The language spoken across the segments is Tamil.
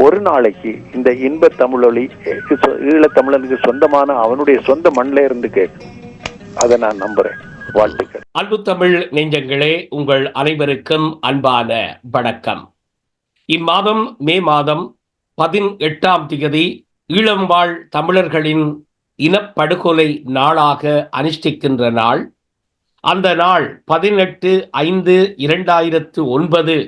ஒரு நாளைக்கு இந்த இன்ப தமிழொலி ஈழத்தமிழனுக்கு சொந்தமான அவனுடைய சொந்த மண்ணில இருந்து கேட்கும். அதை நான் நம்புறேன். வாழ்த்துக்கள். அன்பு தமிழ் நெஞ்சங்களே, உங்கள் அனைவருக்கும் அன்பான வணக்கம். இம்மாதம் மே மாதம் 18ஆம் தேதி ஈழம் வாழ் தமிழர்களின் இனப்படுகொலை நாளாக அனுஷ்டிக்கின்ற நாள். அந்த நாள் 18/5/2009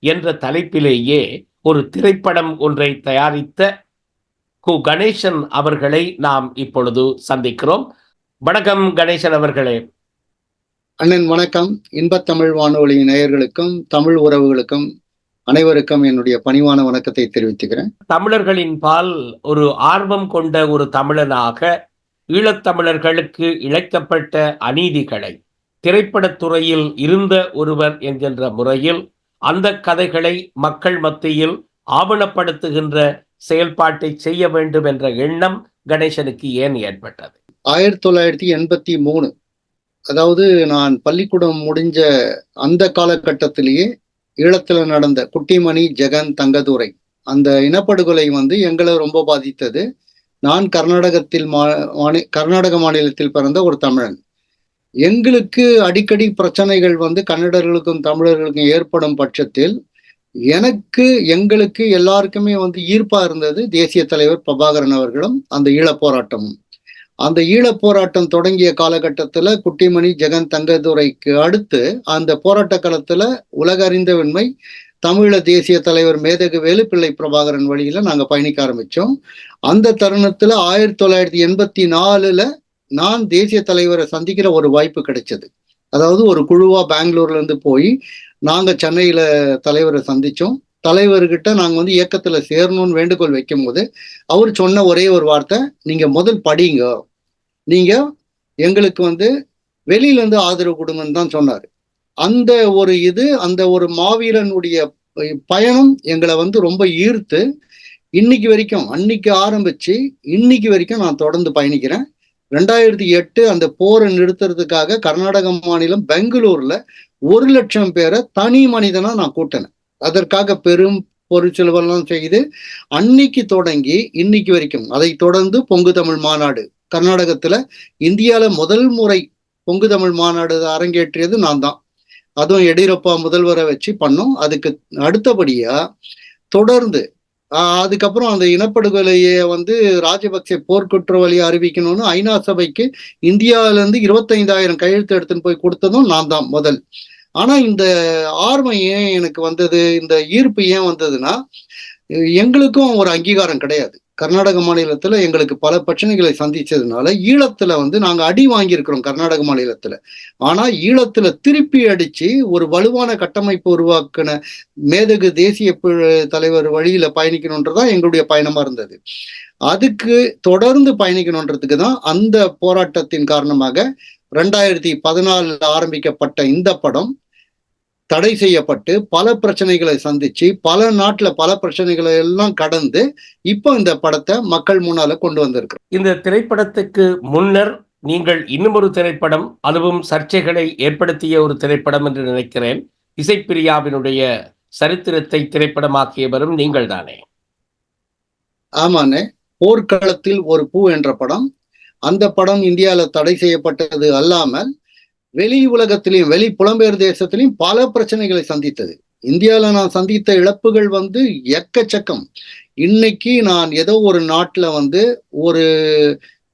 என்ற தலைப்பிலேயே ஒரு திரைப்படம் ஒன்றை தயாரித்த கு கணேசன் அவர்களை நாம் இப்பொழுது சந்திக்கிறோம். வணக்கம் கணேசன் அவர்களே. அண்ணன் வணக்கம். இன்பத்தமிழ் வானொலி நேயர்களுக்கும் தமிழ் உறவுகளுக்கும் அனைவருக்கும் என்னுடைய பணிவான வணக்கத்தை தெரிவித்துக்கிறேன். தமிழர்களின் பால் ஒரு ஆர்வம் கொண்ட ஒரு தமிழனாக ஈழத்தமிழர்களுக்கு இழைக்கப்பட்ட அநீதிகளை திரைப்படத்துறையில் இருந்த ஒருவர் என்கின்ற முறையில் அந்த கதைகளை மக்கள் மத்தியில் ஆவணப்படுத்துகின்ற செயல்பாட்டை செய்ய வேண்டும் என்ற எண்ணம் கணேசனுக்கு ஏன் ஏற்பட்டது? 1983, அதாவது நான் பள்ளிக்கூடம் முடிஞ்ச அந்த காலகட்டத்திலேயே ஈழத்துல நடந்த குட்டிமணி, ஜெகன், தங்கதுரை அந்த இனப்படுகொலை எங்களை ரொம்ப பாதித்தது. நான் கர்நாடக மாநிலத்தில் பிறந்த ஒரு தமிழன். எங்களுக்கு அடிக்கடி பிரச்சனைகள் கன்னடர்களுக்கும் தமிழர்களுக்கும் ஏற்படும் பட்சத்தில் எங்களுக்கு எல்லாருக்குமே ஈர்ப்பா இருந்தது தேசிய தலைவர் பிரபாகரன் அவர்களும் அந்த ஈழப்போராட்டமும். அந்த ஈழப்போராட்டம் தொடங்கிய காலகட்டத்துல குட்டிமணி, ஜெகன், தங்கதுரைக்கு அடுத்து அந்த போராட்ட காலத்துல உலக அறிந்தவன்மை தமிழ தேசிய தலைவர் மேதகு வேலுப்பிள்ளை பிரபாகரன் வழியில நாங்க பயணிக்க ஆரம்பிச்சோம். அந்த தருணத்துல 1984 நான் தேசிய தலைவரை சந்திக்கிற ஒரு வாய்ப்பு கிடைச்சது. அதாவது ஒரு குழுவா பெங்களூர்ல இருந்து போய் நாங்க சென்னையில தலைவரை சந்திச்சோம். தலைவர்கிட்ட நாங்க இயக்கத்துல சேரணும்னு வேண்டுகோள் வைக்கும் போது அவர் சொன்ன ஒரே ஒரு வார்த்தை, நீங்க முதல் படிங்க, நீங்க எங்களுக்கு வெளியில இருந்து ஆதரவு கொடுங்கன்னு தான் சொன்னாரு. அந்த ஒரு மாவீரனுடைய பயணம் எங்களை ரொம்ப ஈர்த்து இன்னைக்கு வரைக்கும், அன்னைக்கு ஆரம்பிச்சு இன்னைக்கு வரைக்கும் நான் தொடர்ந்து பயணிக்கிறேன். 2008 அந்த போரை நிறுத்துறதுக்காக கர்நாடக மாநிலம் பெங்களூர்ல 1,00,000 பேரை தனி மனிதனா நான் கூட்டினேன். அதற்காக பெரும் பொருட்செலவெல்லாம் செய்து அன்னைக்கு தொடங்கி இன்னைக்கு வரைக்கும், அதை தொடர்ந்து பொங்கு தமிழ் மாநாடு கர்நாடகத்துல இந்தியால முதல் முறை பொங்கு தமிழ் மாநாடு அரங்கேற்றியது நான் தான். அதுவும் எடியூரப்பா முதல்வரை வச்சு பண்ணோம். அதுக்கு அடுத்தபடியா தொடர்ந்து அதுக்கப்புறம் அந்த இனப்படுகொலையை ராஜபக்சே போர்க்குற்றவாளியை அறிவிக்கணும்னு ஐநா சபைக்கு இந்தியாவில இருந்து 25,000 கையெழுத்து எடுத்துன்னு போய் கொடுத்ததும் நான் தான் முதல். ஆனா இந்த ஆர்வம் ஏன் எனக்கு வந்தது, இந்த ஈர்ப்பு ஏன் வந்ததுன்னா, எங்களுக்கும் ஒரு அங்கீகாரம் கிடையாது. கர்நாடக மாநிலத்துல எங்களுக்கு பல பிரச்சனைகளை சந்திச்சதுனால ஈழத்துல நாங்க அடி வாங்கியிருக்கிறோம் கர்நாடக மாநிலத்துல. ஆனா ஈழத்துல திருப்பி அடிச்சு ஒரு வலுவான கட்டமைப்பு உருவாக்கின மேதகு தேசிய தலைவர் வழியில பயணிக்கணும்ன்றதான் எங்களுடைய பயணமா இருந்தது. அதுக்கு தொடர்ந்து பயணிக்கணுன்றதுக்கு தான் அந்த போராட்டத்தின் காரணமாக 2014 ஆரம்பிக்கப்பட்ட இந்த படம் தடை செய்யப்பட்டு பல பிரச்சனைகளை சந்திச்சு பல நாட்டுல பல பிரச்சனைகளை எல்லாம் கடந்து இப்போ இந்த படத்தை மக்கள் முன்னால கொண்டு வந்திருக்கிறோம். இந்த திரைப்படத்துக்கு முன்னர் நீங்கள் இன்னும் ஒரு திரைப்படம், அதுவும் சர்ச்சைகளை ஏற்படுத்திய ஒரு திரைப்படம் என்று நினைக்கிறேன், இசைப்பிரியாவினுடைய சரித்திரத்தை திரைப்படமாக்கியவரும் நீங்கள் தானே? ஆமாண்ணே. போர்க்களத்தில் ஒரு பூ என்ற படம். அந்த படம் இந்தியாவில தடை செய்யப்பட்டது அல்லாமல் வெளி உலகத்திலையும் வெளி புலம்பெயர் தேசத்திலையும் பல பிரச்சனைகளை சந்தித்தது. இந்தியாவில நான் சந்தித்த இழப்புகள் எக்கச்சக்கம். இன்னைக்கு நான் ஏதோ ஒரு நாட்டுல ஒரு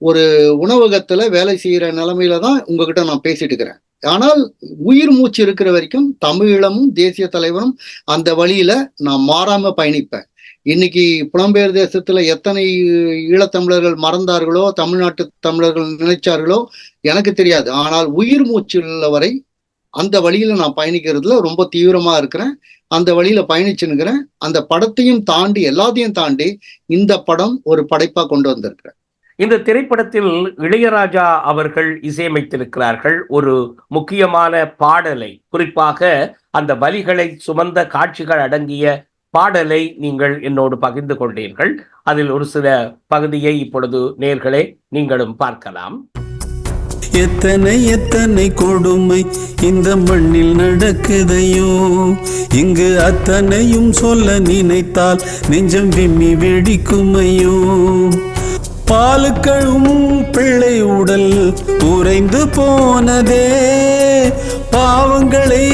ஒரு உணவகத்துல வேலை செய்யற நிலைமையில தான் உங்ககிட்ட நான் பேசிட்டு இருக்கிறேன். ஆனால் உயிர் மூச்சு இருக்கிற வரைக்கும் தமிழீழமும் தேசிய தலைவரும் அந்த வழியில நான் மாறாம பயணிப்பேன். இன்னைக்கு புலம்பெயர் தேசத்துல எத்தனை ஈழத்தமிழர்கள் மறந்தார்களோ, தமிழ்நாட்டு தமிழர்கள் நினைச்சார்களோ எனக்கு தெரியாது. ஆனால் உயிர் மூச்சு உள்ளவரை அந்த வழியில நான் பயணிக்கிறதுல ரொம்ப தீவிரமா இருக்கிறேன். அந்த வழியில பயணிச்சுன்னுக்கிறேன். அந்த படத்தையும் தாண்டி எல்லாத்தையும் தாண்டி இந்த படம் ஒரு படைப்பா கொண்டு வந்திருக்கிறேன். இந்த திரைப்படத்தில் இளையராஜா அவர்கள் இசையமைத்திருக்கிறார்கள். ஒரு முக்கியமான பாடலை, குறிப்பாக அந்த வலிகளை சுமந்த காட்சிகள் அடங்கிய பாடலை நீங்கள் என்னோடு பகிர்ந்து கொண்டீர்கள். அதில் ஒரு சில பகுதியை இப்பொழுது நேயர்களே நீங்களும் பார்க்கலாம். எத்தனை எத்தனை கொடுமை இந்த மண்ணில் நடக்குதையோ. இங்கு அத்தனையும் சொல்ல நினைத்தால் நெஞ்சம் விம்மி வெடிக்குமையோ. பாலுக்களும் பிள்ளை உடல் உறைந்து போனதே, பாவங்களே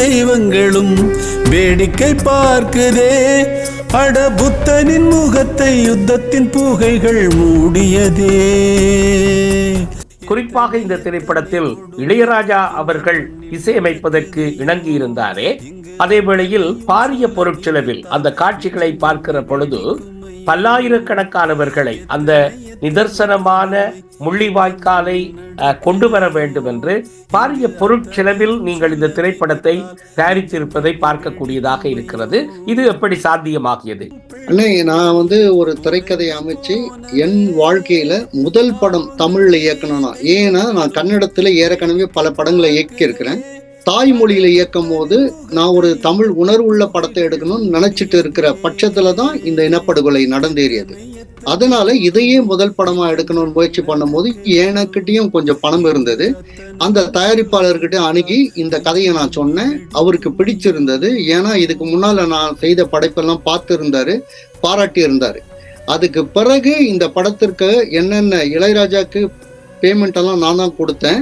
தெய்வங்களும் வேடிக்கை பார்க்குதே. அட புத்தனின் முகத்தை யுத்தத்தின் புகைகள் மூடியதே. குறிப்பாக இந்த திரைப்படத்தில் இளையராஜா அவர்கள் இசையமைப்பதற்கு இணங்கியிருந்தாரே, அதே வேளையில் பாரிய பொருட்செலவில் அந்த காட்சிகளை பார்க்கிற பொழுது பல்லாயிரக்கணக்கானவர்களை அந்த நிதர்சனமான முள்ளிவாய்க்காலை கொண்டு வர வேண்டும் என்று பாரிய பொருட்செலவில் நீங்கள் இந்த திரைப்படத்தை தயாரித்திருப்பதை பார்க்கக்கூடியதாக இருக்கிறது. இது எப்படி சாத்தியமாகியது? அண்ணே, நான் ஒரு திரைக்கதை அமைச்சு என் வாழ்க்கையில முதல் படம் தமிழ்ல இயக்கணும்னா, ஏன்னா நான் கன்னடத்துல ஏற்கனவே பல படங்களை இயக்கி இருக்கிறேன். தாய்மொழியில இயக்கும் போது நான் ஒரு தமிழ் உணர்வுள்ள படத்தை எடுக்கணும்னு நினைச்சிட்டு இருக்கிற பட்சத்துல தான் இந்த இனப்படுகொலை நடந்தேறியது. அதனால இதையே முதல் படமா எடுக்கணும்னு முயற்சி பண்ணும்போது எனக்கிட்டையும் கொஞ்சம் பணம் இருந்தது. அந்த தயாரிப்பாளர்கிட்ட அணுகி இந்த கதையை நான் சொன்னேன். அவருக்கு பிடிச்சிருந்தது. ஏன்னா இதுக்கு முன்னால நான் செய்த படைப்பெல்லாம் பார்த்து இருந்தாரு, பாராட்டி இருந்தாரு. அதுக்கு பிறகு இந்த படத்திற்கு என்னென்ன இளையராஜாக்கு பேமெண்ட் எல்லாம் நான் தான் கொடுத்தேன்.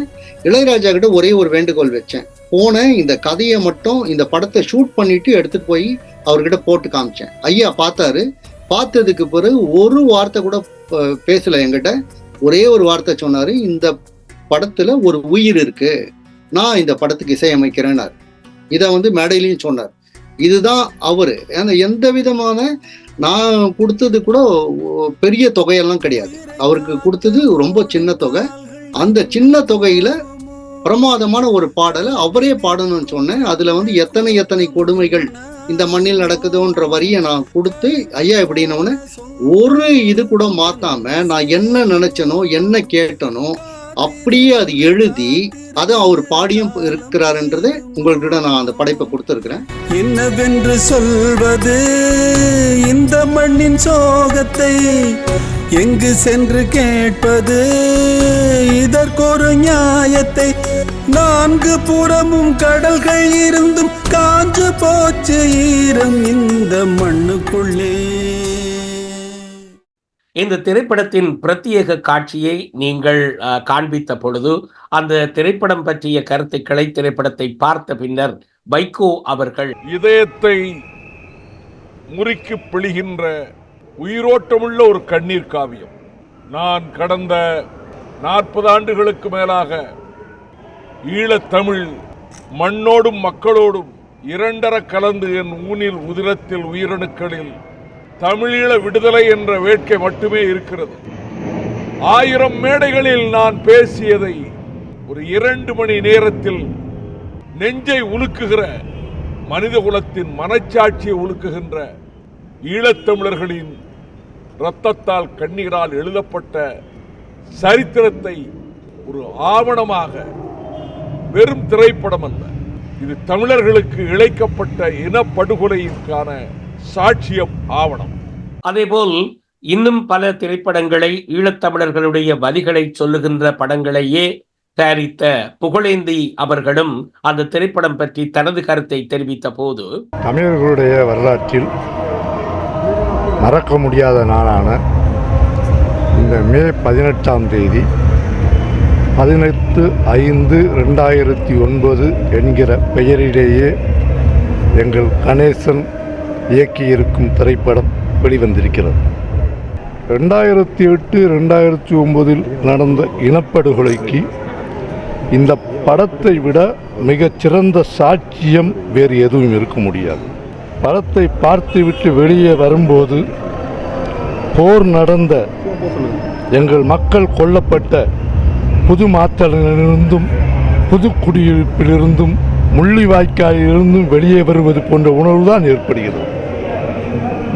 இளையராஜா கிட்ட ஒரே ஒரு வேண்டுகோள் வச்சேன். போனேன், இந்த கதையை மட்டும் இந்த படத்தை ஷூட் பண்ணிட்டு எடுத்துட்டு போய் அவர்கிட்ட போட்டு காமிச்சேன். ஐயா பார்த்தாரு. பார்த்ததுக்கு பிறகு ஒரு வார்த்தை கூட பேசல என்கிட்ட. ஒரே ஒரு வார்த்தை சொன்னாரு, இந்த படத்துல ஒரு உயிர் இருக்கு, நான் இந்த படத்துக்கு இசையமைக்கிறேன்னாரு. இதை மேடையிலையும் சொன்னார். இதுதான் அவரு. ஏன்னா எந்த விதமான நான் கொடுத்தது கூட பெரிய தொகையெல்லாம் கிடையாது. அவருக்கு கொடுத்தது ரொம்ப சின்ன தொகை. அந்த சின்ன தொகையில பிரமாதமான ஒரு பாடலை அவரே பாடணும்னு சொன்னேன். அதுல எத்தனை எத்தனை கொடுமைகள் இந்த மண்ணில் நடக்குதுன்ற வரியை நான் கொடுத்து, ஐயா எப்படின்னு ஒரு இது கூட மாத்தாம நான் என்ன நினைச்சனோ என்ன கேட்டனோ அப்படியே அது எழுதி அதை அவர் பாடியும் இருக்கிறாருன்றதை உங்கள்கிட்ட நான் அந்த படைப்பை கொடுத்திருக்கிறேன். என்னவென்று சொல்வது இந்த மண்ணின் சோகத்தை, எங்கு சென்று கேட்பது இதற்கொரு நியாயத்தை. நான்கு புறமும் கடல்கள் இருந்தும் காஞ்சு போச்சு ஈரம் இந்த மண்ணுக்குள்ளே. இந்த திரைப்படத்தின் பிரத்யேக காட்சியை நீங்கள் காண்பித்த பொழுது அந்த திரைப்படம் பற்றிய கருத்துக்களை திரைப்படத்தை பார்த்த பின்னர் வைகோ அவர்கள், இதயத்தை முறுக்கி பிழிகின்ற உயிரோட்டமுள்ள ஒரு கண்ணீர் காவியம். நான் கடந்த 40 ஆண்டுகளுக்கு மேலாக ஈழத்தமிழ் மண்ணோடும் மக்களோடும் இரண்டர கலந்து என் ஊனில் உதிரத்தில் உயிரணுக்களில் தமிழீழ விடுதலை என்ற வேட்கை மட்டுமே இருக்கிறது. 1000 மேடைகளில் நான் பேசியதை ஒரு 2 மணி நேரத்தில் நெஞ்சை உலுக்குகிற, மனித குலத்தின் மனச்சாட்சியை உலுக்குகின்ற ஈழத்தமிழர்களின் இரத்தத்தால் கண்ணீரால் எழுதப்பட்ட சரித்திரத்தை ஒரு ஆவணமாக, வெறும் திரைப்படம் அல்ல, இது தமிழர்களுக்கு இழைக்கப்பட்ட இனப்படுகொலைக்கான சாட்சியம், ஆவணம். அதேபோல் இன்னும் பல திரைப்படங்களை ஈழத்தமிழர்களுடைய வலிகளை சொல்லுகின்ற படங்களையே தயாரித்த புகழேந்தி அவர்களும் அந்த திரைப்படம் பற்றி தனது கருத்தை தெரிவித்த போது, தமிழர்களுடைய வரலாற்றில் மறக்க முடியாத நாளான இந்த மே 18ஆம் தேதி 18/5/2009 என்கிற பெயரிலேயே எங்கள் கணேசன் இயக்கியிருக்கும் திரைப்படம் வெளிவந்திருக்கிறது. 2008-2009 நடந்த இனப்படுகொலைக்கு இந்த படத்தை விட மிகச்சிறந்த சாட்சியம் வேறு எதுவும் இருக்க முடியாது. படத்தை பார்த்துவிட்டு வெளியே வரும்போது போர் நடந்த, எங்கள் மக்கள் கொல்லப்பட்ட புது மாத்தளிலிருந்தும் புதுக்குடியிருப்பிலிருந்தும் முள்ளிவாய்க்காலிலிருந்தும் வெளியே வருவது போன்ற உணர்வு தான் ஏற்படுகிறது.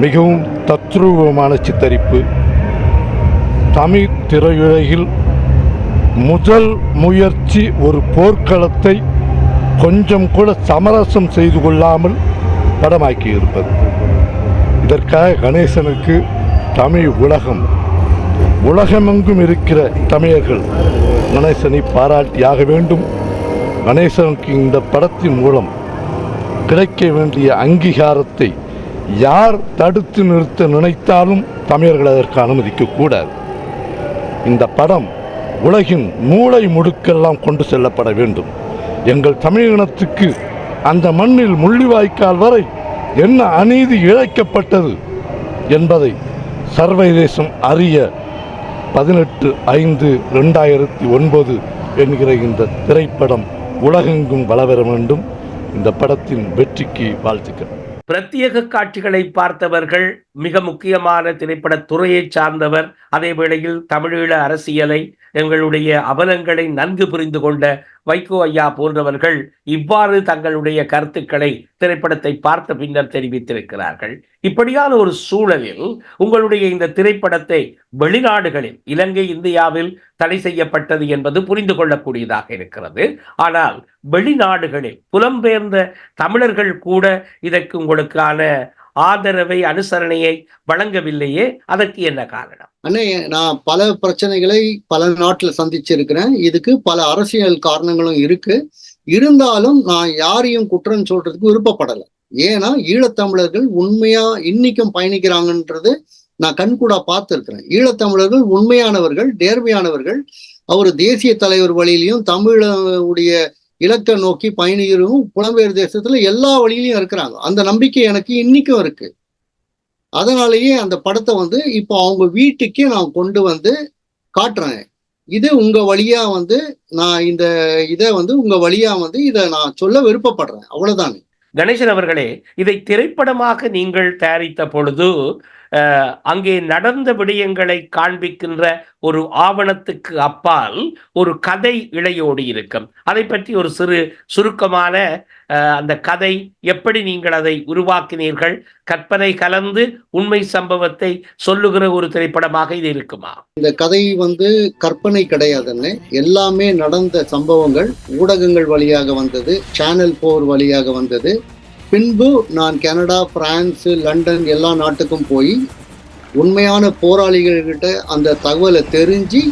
மிகவும் தத்ரூபமான சித்தரிப்பு. தமிழ் திரையுலகில் முதல் முயற்சி ஒரு போர்க்களத்தை கொஞ்சம் கூட சமரசம் செய்து கொள்ளாமல் படமாக்கி இருப்பது. இதற்காக கணேசனுக்கு தமிழ் உலகம் உலகமெங்கும் இருக்கிற தமிழர்கள் கணேசனை பாராட்டியாக வேண்டும். கணேசனுக்கு இந்த படத்தின் மூலம் கிடைக்க வேண்டிய அங்கீகாரத்தை யார் தடுத்து நிறுத்த நினைத்தாலும் தமிழர்கள் அதற்கு அனுமதிக்கக்கூடாது. இந்த படம் உலகின் மூளை முடுக்கெல்லாம் கொண்டு செல்லப்பட வேண்டும். எங்கள் தமிழினத்துக்கு அந்த மண்ணில் முள்ளிவாய்க்கால் வரை என்ன அநீதி இழைக்கப்பட்டது என்பதை சர்வதேசம் அறிய 18/5/2009 என்கிற இந்த திரைப்படம் உலகெங்கும் வளர வேண்டும். இந்த படத்தின் வெற்றிக்கு வாழ்த்துக்கள். பிரத்யேக காட்சிகளை பார்த்தவர்கள், மிக முக்கியமான திரைப்பட துறையை சார்ந்தவர், அதே வேளையில் தமிழீழ அரசியலை, எங்களுடைய அவலங்களை நன்கு புரிந்து கொண்ட வைகோ ஐயா போன்றவர்கள் இவ்வாறு தங்களுடைய கருத்துக்களை திரைப்படத்தை பார்த்த பின்னர் தெரிவித்திருக்கிறார்கள். இப்படியான ஒரு சூழலில் உங்களுடைய இந்த திரைப்படத்தை வெளிநாடுகளில், இலங்கை, இந்தியாவில் தடை செய்யப்பட்டது என்பது புரிந்து கொள்ளக்கூடியதாக இருக்கிறது. ஆனால் வெளிநாடுகளில் புலம்பெயர்ந்த தமிழர்கள் கூட இதற்கு உங்களுக்கான ஆதரவை, அனுசரணையை வழங்கவில்லையே, அதற்கு என்ன காரணம்? அண்ணே, நான் பல பிரச்சனைகளை பல நாட்டில் சந்திச்சிருக்கிறேன். இதுக்கு பல அரசியல் காரணங்களும் இருக்கு. இருந்தாலும் நான் யாரையும் குற்றம் சொல்றதுக்கு விருப்பப்படலை. ஏன்னா ஈழத்தமிழர்கள் உண்மையா இன்னைக்கும் பயணிக்கிறாங்கன்றது நான் கண்கூடா பார்த்துருக்கிறேன். ஈழத்தமிழர்கள் உண்மையானவர்கள், நேர்மையானவர்கள். அவர் தேசிய தலைவர் வழியிலையும் தமிழுடைய இலக்கை நோக்கி பயணிக்கிறவங்க புலம்பெயர் தேசத்துல எல்லா வழியிலையும் இருக்கிறாங்க. அந்த நம்பிக்கை எனக்கு இன்னைக்கும் இருக்கு. அதனாலேயே அந்த படத்தை இப்போ அவங்க வீட்டுக்கே நான் கொண்டு வந்து காட்டுறேன். இது உங்க வழியா நான் இந்த இதை உங்க வழியா இதை நான் சொல்ல விருப்பப்படுறேன். அவ்வளவுதான். கணேசன் அவர்களே, இதை திரைப்படமாக நீங்கள் தயாரித்த பொழுது அங்கே நடந்த விடயங்களை காண்பிக்கின்ற ஒரு ஆவணத்துக்கு அப்பால் ஒரு கதை இழையோடி இருக்கும். அதை பற்றி ஒரு சிறு சுருக்கமான அந்த கதை, எப்படி நீங்கள் அதை உருவாக்கினீர்கள்? கற்பனை கலந்து உண்மை சம்பவத்தை சொல்லுகிற ஒரு திரைப்படமாக இது இருக்குமா? இந்த கதை கற்பனை கிடையாதுன்னு, எல்லாமே நடந்த சம்பவங்கள். ஊடகங்கள் வழியாக வந்தது, சேனல் 4 வழியாக வந்தது. பின்பு நான் கனடா, பிரான்ஸ், லண்டன் எல்லா நாட்டுக்கும் போய் உண்மையான போராளிகள்கிட்ட அந்த தகவலை தெரிஞ்சு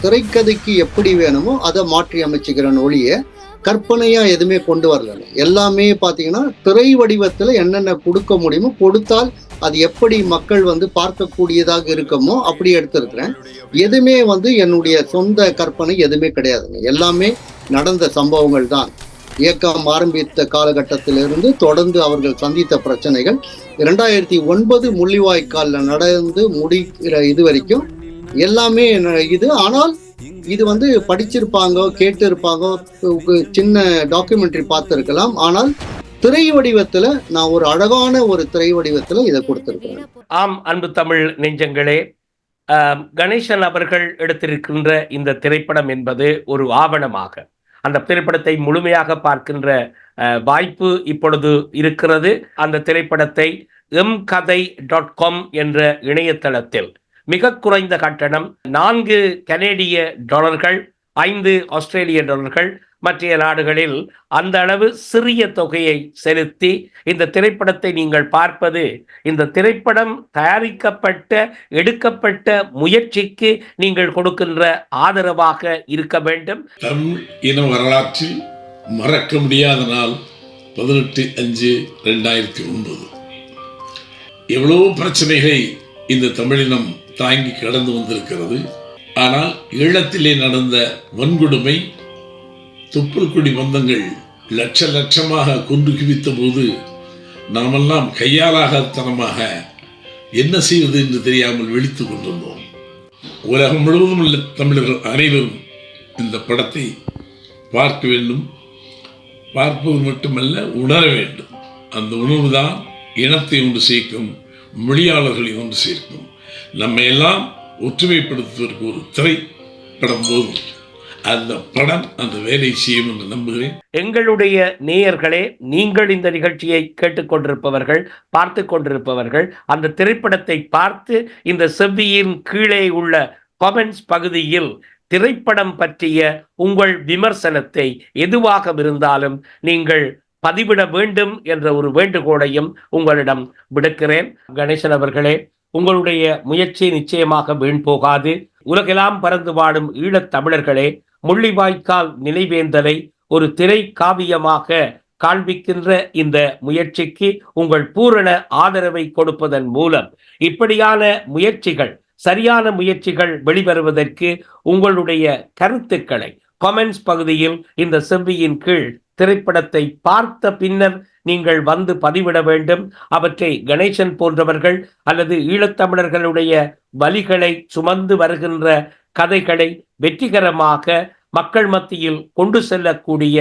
திரைக்கதைக்கு எப்படி வேணுமோ அதை மாற்றி அமைச்சுக்கிறேன் ஒழிய கற்பனையா எதுவுமே கொண்டு வரல. எல்லாமே பார்த்தீங்கன்னா திரை வடிவத்தில் என்னென்ன கொடுக்க முடியுமோ கொடுத்தால் அது எப்படி மக்கள் பார்க்கக்கூடியதாக இருக்குமோ அப்படி எடுத்திருக்கிறேன். எதுவுமே என்னுடைய சொந்த கற்பனை எதுவுமே கிடையாதுங்க. எல்லாமே நடந்த சம்பவங்கள் தான். இயக்கம் ஆரம்பித்த காலகட்டத்திலிருந்து தொடர்ந்து அவர்கள் சந்தித்த பிரச்சனைகள் 2009 முள்ளிவாய்க்காலில் நடந்து முடிக்கிற இது வரைக்கும் எல்லாமே இது. ஆனால் இது படிச்சிருப்பாங்க, கேட்டு இருப்பாங்க, சின்ன டாக்குமெண்ட்ரி பார்த்துருக்கலாம். ஆனால் திரை வடிவத்துல நான் ஒரு அழகான ஒரு திரை வடிவத்துல இதை கொடுத்திருக்கிறேன். ஆம், அன்பு தமிழ் நெஞ்சங்களே, கணேசன் அவர்கள் எடுத்திருக்கின்ற இந்த திரைப்படம் என்பது ஒரு ஆவணமாக, அந்த திரைப்படத்தை முழுமையாக பார்க்கின்ற வாய்ப்பு இப்பொழுது இருக்கிறது. அந்த திரைப்படத்தை mkadai.com என்ற இணையதளத்தில் மிக குறைந்த கட்டணம் $4 கனேடிய, 5 ஆஸ்திரேலிய டாலர்கள், மற்ற நாடுகளில் அந்த அளவு சிறிய தொகையை செலுத்தி இந்த திரைப்படத்தை நீங்கள் பார்ப்பது, இந்த திரைப்படம் தயாரிக்கப்பட்ட, எடுக்கப்பட்ட முயற்சிக்கு நீங்கள் கொடுக்கின்ற ஆதரவாக இருக்க வேண்டும். தமிழ் இன வரலாற்றில் மறக்க முடியாத நாள் 18/5/2009. எவ்வளவு பிரச்சனைகளை இந்த தமிழினம் தாங்கி கடந்து வந்திருக்கிறது. ஆனால் ஈழத்திலே நடந்த வன்கொடுமை, துப்புல்குடி பந்தங்கள் லட்சமாக கொன்று குவித்த போது நாமெல்லாம் கையாலாகத்தனமாக என்ன செய்வது என்று தெரியாமல் விழித்துக் கொண்டிருந்தோம். உலகம் முழுவதும் உள்ள தமிழர்கள் அனைவரும் இந்த படத்தை பார்க்க வேண்டும். பார்ப்பது மட்டுமல்ல, உணர வேண்டும். அந்த உணர்வு தான் இனத்தை ஒன்று சேர்க்கும், மொழியாளர்களை ஒன்று சேர்க்கும். நம்ம எல்லாம் ஒற்றுமைப்படுத்துவதற்கு ஒரு திரைப்படம் போதும். அந்த படம் அந்த வேலை செய்யும் என்று நம்புகிறேன். எங்களுடைய நேயர்களே, நீங்கள் இந்த நிகழ்ச்சியை கேட்டுக்கொண்டிருப்பவர்கள், பார்த்து கொண்டிருப்பவர்கள், அந்த திரைப்படத்தை பார்த்து இந்த செவ்வியின் கீழே உள்ள கமெண்ட்ஸ் பகுதியில் திரைப்படம் பற்றிய உங்கள் விமர்சனத்தை எதுவாக இருந்தாலும் நீங்கள் பதிவிட வேண்டும் என்ற ஒரு வேண்டுகோளையும் உங்களிடம் விடுக்கிறேன். கணேசன் அவர்களே, உங்களுடைய முயற்சி நிச்சயமாக வீண் போகாது. உலகெல்லாம் பறந்து வாடும் ஈழத் தமிழர்களே, முள்ளிவாய்க்கால் நினைவேந்தலை ஒரு திரை காவியமாக காண்பிக்கின்ற இந்த முயற்சிக்கு உங்கள் பூரண ஆதரவை கொடுப்பதன் மூலம் இப்படியான முயற்சிகள், சரியான முயற்சிகள் வெளிவருவதற்கு உங்களுடைய கருத்துக்களை கமெண்ட்ஸ் பகுதியில் இந்த செவ்வியின் கீழ் திரைப்படத்தை பார்த்த பின்னர் நீங்கள் வந்து பதிவிட வேண்டும். அவற்றை கணேசன் போன்றவர்கள் அல்லது ஈழத்தமிழர்களுடைய வலிகளை சுமந்து வருகின்ற கதைகளை வெற்றிகரமாக மக்கள் மத்தியில் கொண்டு செல்லக்கூடிய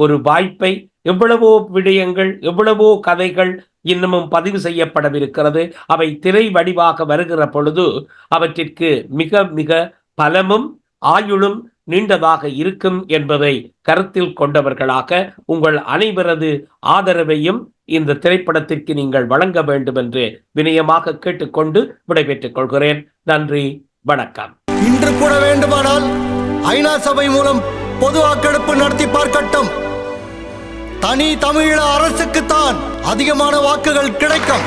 ஒரு வாய்ப்பை, எவ்வளவோ விடயங்கள், எவ்வளவோ கதைகள் இன்னமும் பதிவு செய்யப்படவிருக்கிறது. அவை திரை வடிவாக வருகிற பொழுது அவற்றிற்கு மிக மிக பலமும் ஆயுளும் நீண்டதாக இருக்கும் என்பதை கருத்தில் கொண்டவர்களாக உங்கள் அனைவரது ஆதரவையும் இந்த திரைப்படத்திற்கு நீங்கள் வழங்க வேண்டும் என்று வினயமாக கேட்டுக்கொண்டு விடைபெற்றுக் கொள்கிறேன். நன்றி, வணக்கம். இன்று கூட வேண்டுமானால் ஐநா சபை மூலம் பொது வாக்கெடுப்பு நடத்தி பார்க்கட்டும். தனி தமிழீழ அரசுக்குத்தான் அதிகமான வாக்குகள் கிடைக்கும்.